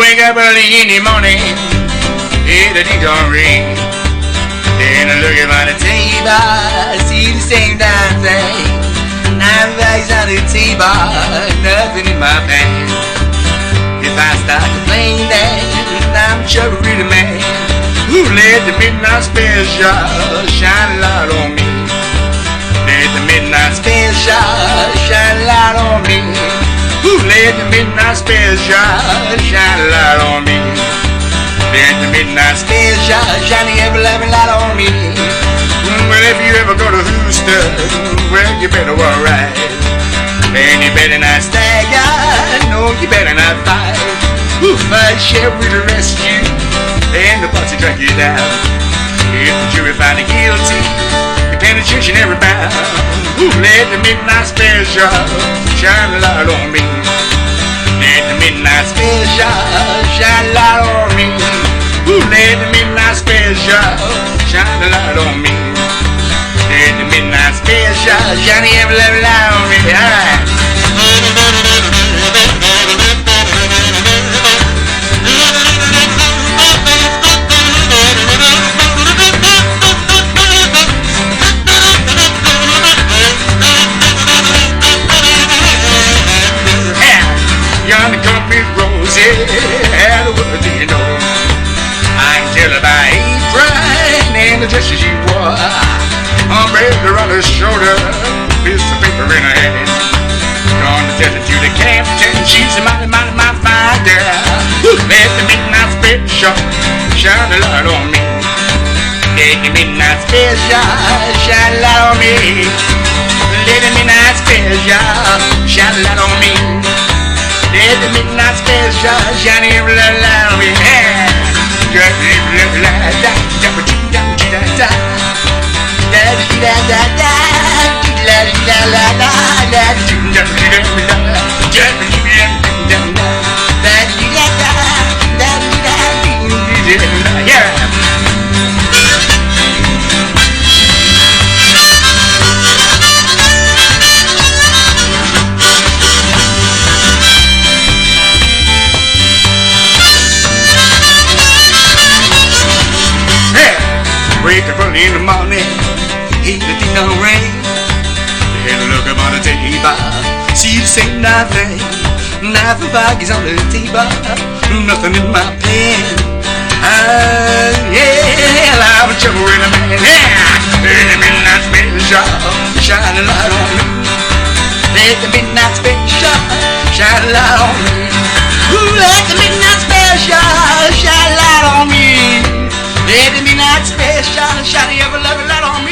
wake up early in the morning, hear the ding-dong ring. Then I look at the table, I see the same damn thing. 9 bags on the table, nothing in my pan. If I start complaining, I'm trouble with the man who let the midnight special shine a light on me. Let the midnight special shine a light on me. Who let the midnight special shine a light on me? Let the midnight special shine every light on me. Well, if you ever go to Houston, well, you better walk right. And you better not stagger, no, you better not fight. Who fight sheriff will arrest you, and the posse track you down. If the jury find you guilty, the penitentiary bound. Who let the midnight special shine a light on me? Let the midnight special shine a light on me. Who let the midnight special shine a light on me? Let the midnight special shine every light on me. Alright. Yonder country roses, how the world do you know? I can tell her by apron and the dresses she wore. Umbrella on her shoulder, piece of paper in her hand. Gonna tell it to the captain, she's a mighty fine girl. Let the midnight special shine a light on me. Let the midnight special shine a light on me. Let the midnight special shine a light on me. Let the midnight special shine every light on me. Wake up early in the morning, hear the ding-dong ring. Then look up on the table, see the same nothing. Knife and fork is on the table, nothing in my pen. Yeah, I'm in trouble with a man. Yeah, let the midnight special shine a light on me. Let the midnight special shine a light on me. Ooh, let the midnight special shine a light on me. Let the midnight special shine every light on me.